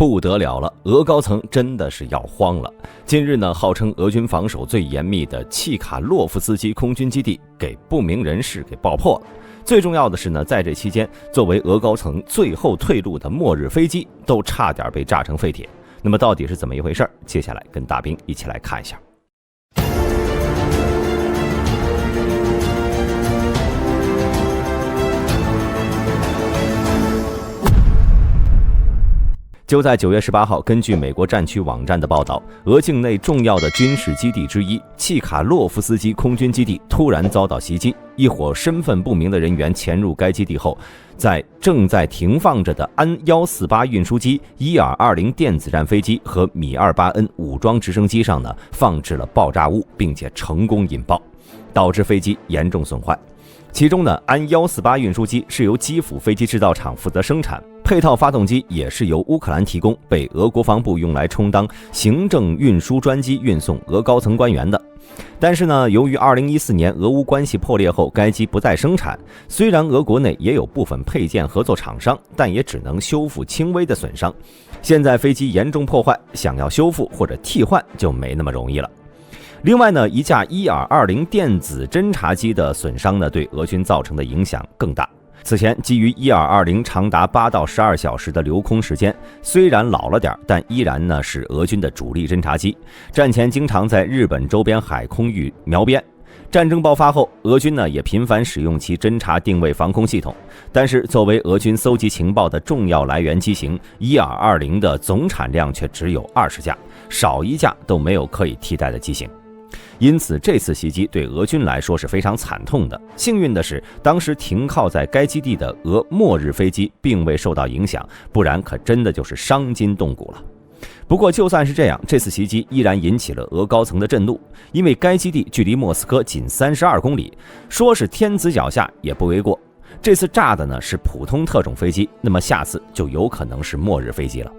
不得了了，俄高层真的是要慌了。近日呢，号称俄军防守最严密的契卡洛夫斯基空军基地给不明人士给爆破了。最重要的是呢，在这期间，作为俄高层最后退路的末日飞机都差点被炸成废铁。那么到底是怎么一回事？接下来跟大兵一起来看一下。就在9月18号，根据美国战区网站的报道，俄境内重要的军事基地之一契卡洛夫斯基空军基地突然遭到袭击，一伙身份不明的人员潜入该基地后，在正在停放着的安148运输机、伊尔20电子战飞机和米28N武装直升机上呢放置了爆炸物，并且成功引爆，导致飞机严重损坏。其中呢，安148运输机是由基辅飞机制造厂负责生产，配套发动机也是由乌克兰提供，被俄国防部用来充当行政运输专机运送俄高层官员的。但是呢，由于2014年俄乌关系破裂后，该机不再生产，虽然俄国内也有部分配件合作厂商，但也只能修复轻微的损伤。现在飞机严重破坏，想要修复或者替换就没那么容易了。另外呢，一架伊尔20电子侦察机的损伤呢，对俄军造成的影响更大。此前，基于伊尔20长达8到12小时的留空时间，虽然老了点，但依然呢是俄军的主力侦察机。战前经常在日本周边海空域瞄边。战争爆发后，俄军呢也频繁使用其侦察定位防空系统。但是，作为俄军搜集情报的重要来源机型，伊尔20的总产量却只有20架，少一架都没有可以替代的机型。因此，这次袭击对俄军来说是非常惨痛的。幸运的是，当时停靠在该基地的俄末日飞机并未受到影响，不然可真的就是伤筋动骨了。不过，就算是这样，这次袭击依然引起了俄高层的震怒，因为该基地距离莫斯科仅32公里，说是天子脚下也不为过。这次炸的呢是普通特种飞机，那么下次就有可能是末日飞机了。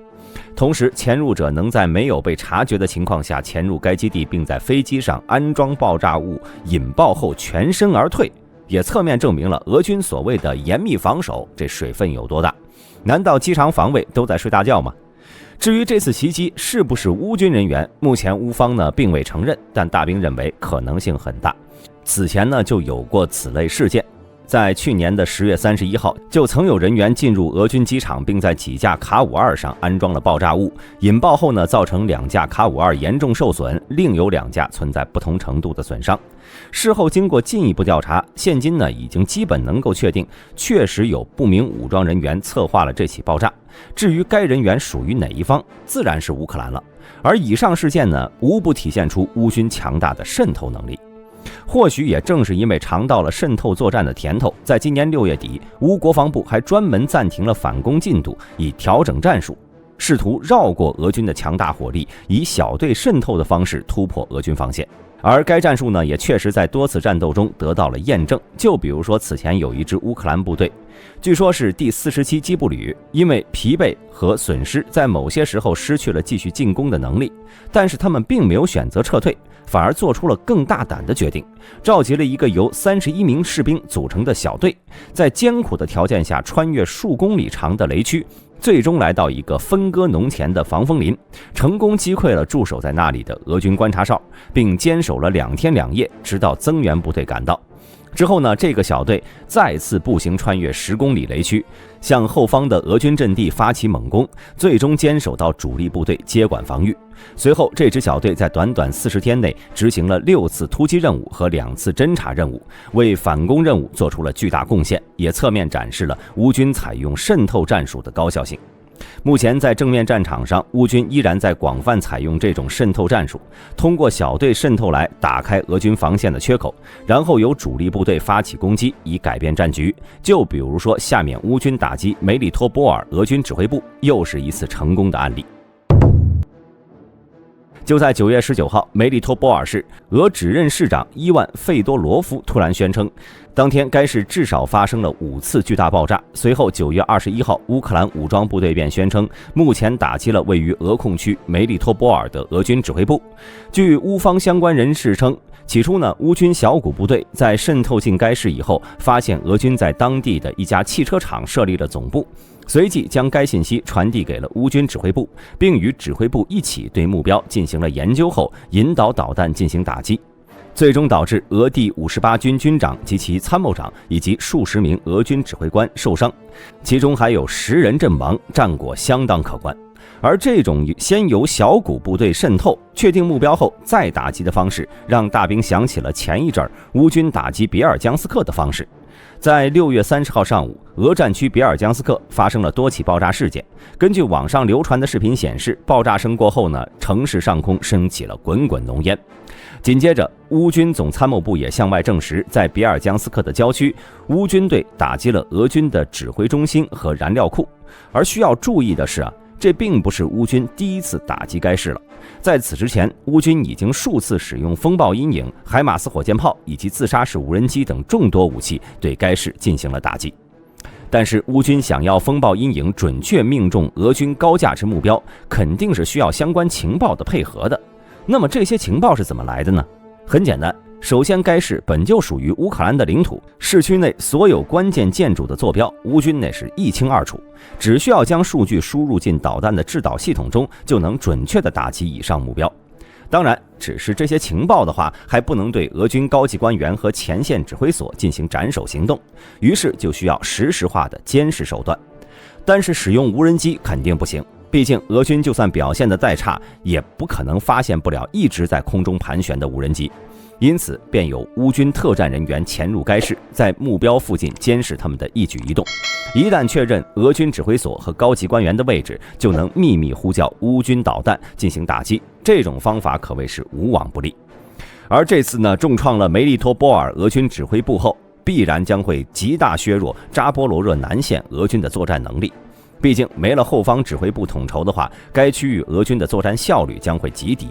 同时，潜入者能在没有被察觉的情况下潜入该基地，并在飞机上安装爆炸物引爆后全身而退，也侧面证明了俄军所谓的严密防守这水分有多大。难道机场防卫都在睡大觉吗？至于这次袭击是不是乌军人员，目前乌方呢并未承认，但大兵认为可能性很大。此前呢就有过此类事件。在去年的10月31号，就曾有人员进入俄军机场，并在几架卡52上安装了爆炸物，引爆后呢，造成2架卡52严重受损，另有2架存在不同程度的损伤。事后经过进一步调查，现今呢已经基本能够确定，确实有不明武装人员策划了这起爆炸。至于该人员属于哪一方，自然是乌克兰了。而以上事件呢，无不体现出乌军强大的渗透能力。或许也正是因为尝到了渗透作战的甜头，在今年6月底，乌国防部还专门暂停了反攻进度，以调整战术，试图绕过俄军的强大火力，以小队渗透的方式突破俄军防线。而该战术呢，也确实在多次战斗中得到了验证。就比如说，此前有一支乌克兰部队，据说是第47机步旅，因为疲惫和损失，在某些时候失去了继续进攻的能力，但是他们并没有选择撤退，反而做出了更大胆的决定，召集了一个由31名士兵组成的小队，在艰苦的条件下穿越数公里长的雷区，最终来到一个分割农田的防风林，成功击溃了驻守在那里的俄军观察哨，并坚守了2天2夜，直到增援部队赶到。之后呢，这个小队再次步行穿越10公里雷区，向后方的俄军阵地发起猛攻，最终坚守到主力部队接管防御。随后，这支小队在短短40天内执行了6次突击任务和2次侦察任务，为反攻任务做出了巨大贡献，也侧面展示了乌军采用渗透战术的高效性。目前在正面战场上，乌军依然在广泛采用这种渗透战术，通过小队渗透来打开俄军防线的缺口，然后由主力部队发起攻击，以改变战局。就比如说下面乌军打击梅里托波尔俄军指挥部，又是一次成功的案例。就在9月19号，梅里托波尔市俄指任市长伊万·费多罗夫突然宣称，当天该市至少发生了5次巨大爆炸。随后9月21号，乌克兰武装部队便宣称，目前打击了位于俄控区梅里托波尔的俄军指挥部。据乌方相关人士称，起初呢，乌军小股部队在渗透进该市以后，发现俄军在当地的一家汽车厂设立了总部，随即将该信息传递给了乌军指挥部，并与指挥部一起对目标进行了研究后，引导导弹进行打击，最终导致俄第58军军长及其参谋长以及数十名俄军指挥官受伤，其中还有10人阵亡，战果相当可观。而这种先由小股部队渗透，确定目标后再打击的方式，让大兵想起了前一阵乌军打击比尔江斯克的方式。在6月30号上午，俄战区比尔江斯克发生了多起爆炸事件。根据网上流传的视频显示，爆炸声过后呢，城市上空升起了滚滚浓烟。紧接着，乌军总参谋部也向外证实，在比尔江斯克的郊区，乌军队打击了俄军的指挥中心和燃料库。而需要注意的是这并不是乌军第一次打击该市了。在此之前，乌军已经数次使用风暴阴影、海马斯火箭炮以及自杀式无人机等众多武器对该市进行了打击。但是乌军想要风暴阴影准确命中俄军高价值目标，肯定是需要相关情报的配合的。那么这些情报是怎么来的呢？很简单，首先该市本就属于乌克兰的领土，市区内所有关键建筑的坐标，乌军那是一清二楚，只需要将数据输入进导弹的制导系统中，就能准确地打击以上目标。当然，只是这些情报的话，还不能对俄军高级官员和前线指挥所进行斩首行动，于是就需要实时化的监视手段。但是使用无人机肯定不行，毕竟俄军就算表现得再差，也不可能发现不了一直在空中盘旋的无人机。因此便有乌军特战人员潜入该市，在目标附近监视他们的一举一动。一旦确认俄军指挥所和高级官员的位置，就能秘密呼叫乌军导弹进行打击。这种方法可谓是无往不利。而这次呢，重创了梅利托波尔俄军指挥部后，必然将会极大削弱扎波罗热南线俄军的作战能力。毕竟没了后方指挥部统筹的话，该区域俄军的作战效率将会极低。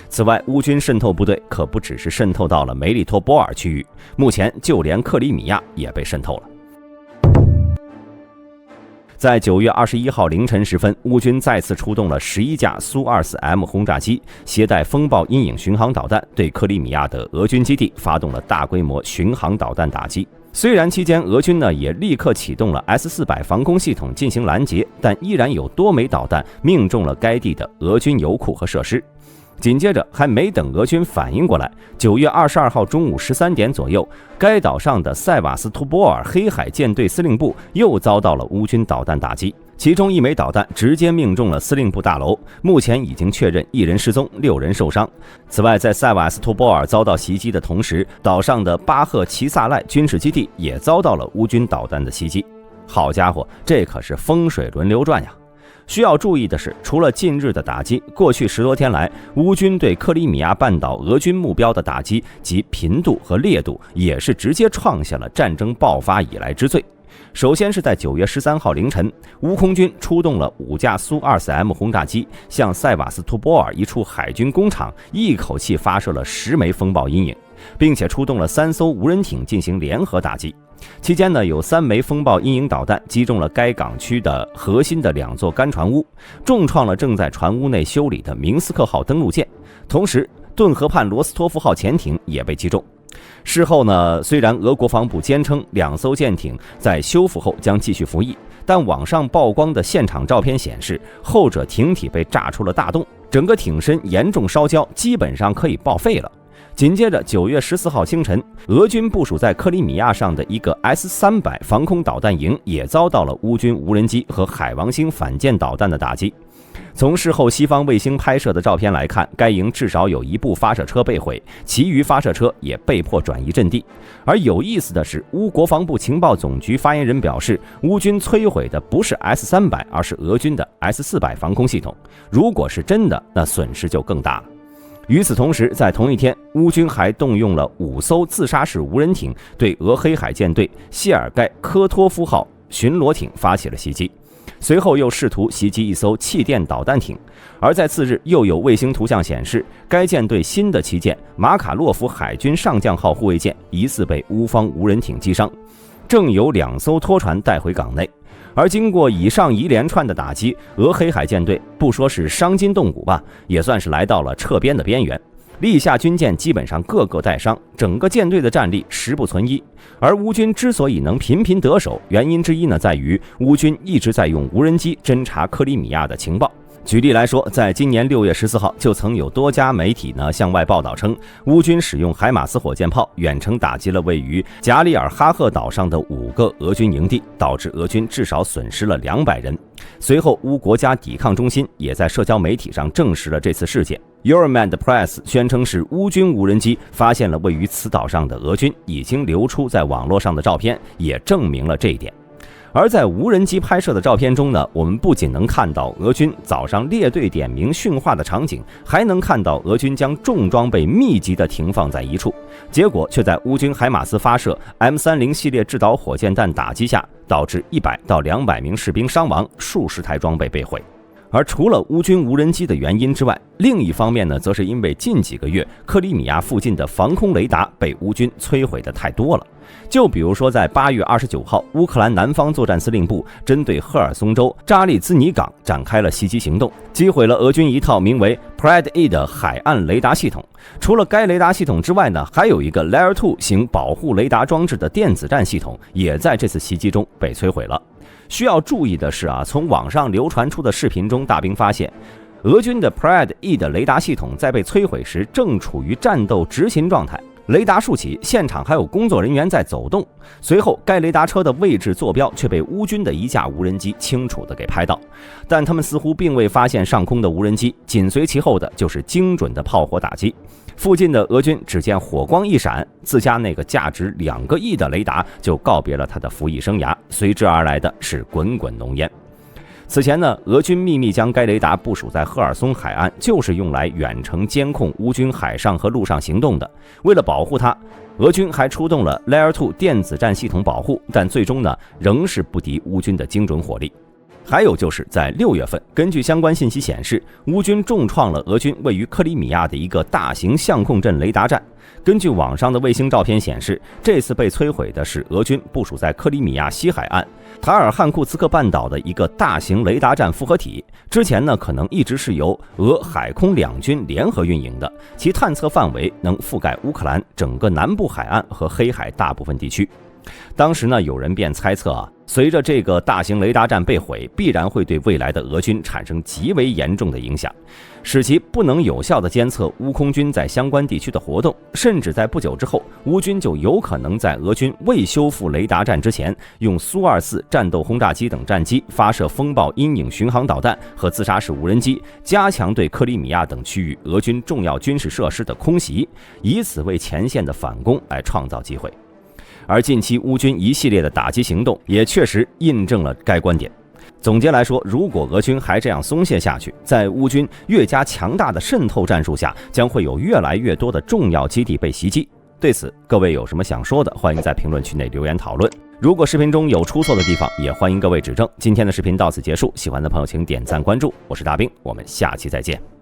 此外，乌军渗透部队可不只是渗透到了梅利托波尔区域，目前就连克里米亚也被渗透了。在9月21号凌晨时分，乌军再次出动了11架苏 24M 轰炸机，携带风暴阴影巡航导弹，对克里米亚的俄军基地发动了大规模巡航导弹打击。虽然期间俄军呢也立刻启动了 S-400防空系统进行拦截，但依然有多枚导弹命中了该地的俄军油库和设施。紧接着，还没等俄军反应过来，9月22号中午13点左右，该岛上的塞瓦斯托波尔黑海舰队司令部又遭到了乌军导弹打击，其中1枚导弹直接命中了司令部大楼，目前已经确认1人失踪，6人受伤。此外，在塞瓦斯托波尔遭到袭击的同时，岛上的巴赫齐萨赖军事基地也遭到了乌军导弹的袭击。好家伙，这可是风水轮流转呀！需要注意的是，除了近日的打击，过去10多天来，乌军对克里米亚半岛俄军目标的打击及频度和烈度也是直接创下了战争爆发以来之最。首先是在9月13号凌晨，乌空军出动了5架苏 24M 轰炸机，向塞瓦斯托波尔一处海军工厂一口气发射了10枚风暴阴影，并且出动了3艘无人艇进行联合打击。期间呢，有3枚风暴阴影导弹击中了该港区的核心的2座干船坞，重创了正在船坞内修理的明斯克号登陆舰，同时顿河畔罗斯托夫号潜艇也被击中。事后呢，虽然俄国防部坚称2艘舰艇在修复后将继续服役，但网上曝光的现场照片显示，后者艇体被炸出了大洞，整个艇身严重烧焦，基本上可以报废了。紧接着9月14号清晨，俄军部署在克里米亚上的一个 S-300防空导弹营也遭到了乌军无人机和海王星反舰导弹的打击。从事后西方卫星拍摄的照片来看，该营至少有1部发射车被毁，其余发射车也被迫转移阵地。而有意思的是，乌国防部情报总局发言人表示，乌军摧毁的不是 S-300，而是俄军的 S-400防空系统。如果是真的，那损失就更大了。与此同时，在同一天，乌军还动用了5艘自杀式无人艇，对俄黑海舰队谢尔盖科托夫号巡逻艇发起了袭击。随后又试图袭击1艘气垫导弹艇，而在次日又有卫星图像显示，该舰队新的旗舰马卡洛夫海军上将号护卫舰疑似被乌方无人艇击伤，正由2艘拖船带回港内。而经过以上一连串的打击，俄黑海舰队不说是伤筋动骨吧，也算是来到了撤边的边缘。立下军舰基本上个个带伤，整个舰队的战力十不存一。而乌军之所以能频频得手，原因之一呢，在于乌军一直在用无人机侦察克里米亚的情报。举例来说，在今年6月14号，就曾有多家媒体呢向外报道称，乌军使用海马斯火箭炮远程打击了位于加里尔哈赫岛上的5个俄军营地，导致俄军至少损失了200人。随后，乌国家抵抗中心也在社交媒体上证实了这次事件。Euromand Press 宣称是乌军无人机发现了位于此岛上的俄军，已经流出在网络上的照片也证明了这一点。而在无人机拍摄的照片中呢，我们不仅能看到俄军早上列队点名训话的场景，还能看到俄军将重装备密集地停放在一处，结果却在乌军海马斯发射 M30 系列制导火箭弹打击下，导致100到200名士兵伤亡，数十台装备被毁。而除了乌军无人机的原因之外，另一方面呢，则是因为近几个月克里米亚附近的防空雷达被乌军摧毁的太多了。就比如说在8月29号，乌克兰南方作战司令部针对赫尔松州扎利兹尼港展开了袭击行动，击毁了俄军一套名为 Pride-E 的海岸雷达系统。除了该雷达系统之外呢，还有一个 Layer 2型保护雷达装置的电子战系统也在这次袭击中被摧毁了。需要注意的是从网上流传出的视频中，大兵发现俄军的 Pride-E 的雷达系统在被摧毁时正处于战斗执勤状态，雷达竖起，现场还有工作人员在走动。随后该雷达车的位置坐标却被乌军的一架无人机清楚地给拍到，但他们似乎并未发现上空的无人机，紧随其后的就是精准的炮火打击。附近的俄军只见火光一闪，自家那个价值2个亿的雷达就告别了他的服役生涯，随之而来的是滚滚浓烟。此前呢，俄军秘密将该雷达部署在赫尔松海岸，就是用来远程监控乌军海上和陆上行动的。为了保护它，俄军还出动了 Layer 2电子战系统保护，但最终呢，仍是不敌乌军的精准火力。还有就是在6月份，根据相关信息显示，乌军重创了俄军位于克里米亚的一个大型相控阵雷达站。根据网上的卫星照片显示，这次被摧毁的是俄军部署在克里米亚西海岸塔尔汉库茨克半岛的一个大型雷达站复合体。之前呢，可能一直是由俄海空两军联合运营的，其探测范围能覆盖乌克兰整个南部海岸和黑海大部分地区。当时呢，有人便猜测随着这个大型雷达站被毁，必然会对未来的俄军产生极为严重的影响，使其不能有效地监测乌空军在相关地区的活动，甚至在不久之后，乌军就有可能在俄军未修复雷达站之前，用苏24战斗轰炸机等战机发射风暴阴影巡航导弹和自杀式无人机，加强对克里米亚等区域俄军重要军事设施的空袭，以此为前线的反攻来创造机会。而近期乌军一系列的打击行动也确实印证了该观点。总结来说，如果俄军还这样松懈下去，在乌军越加强大的渗透战术下，将会有越来越多的重要基地被袭击。对此，各位有什么想说的，欢迎在评论区内留言讨论。如果视频中有出错的地方，也欢迎各位指正。今天的视频到此结束，喜欢的朋友请点赞关注，我是大兵，我们下期再见。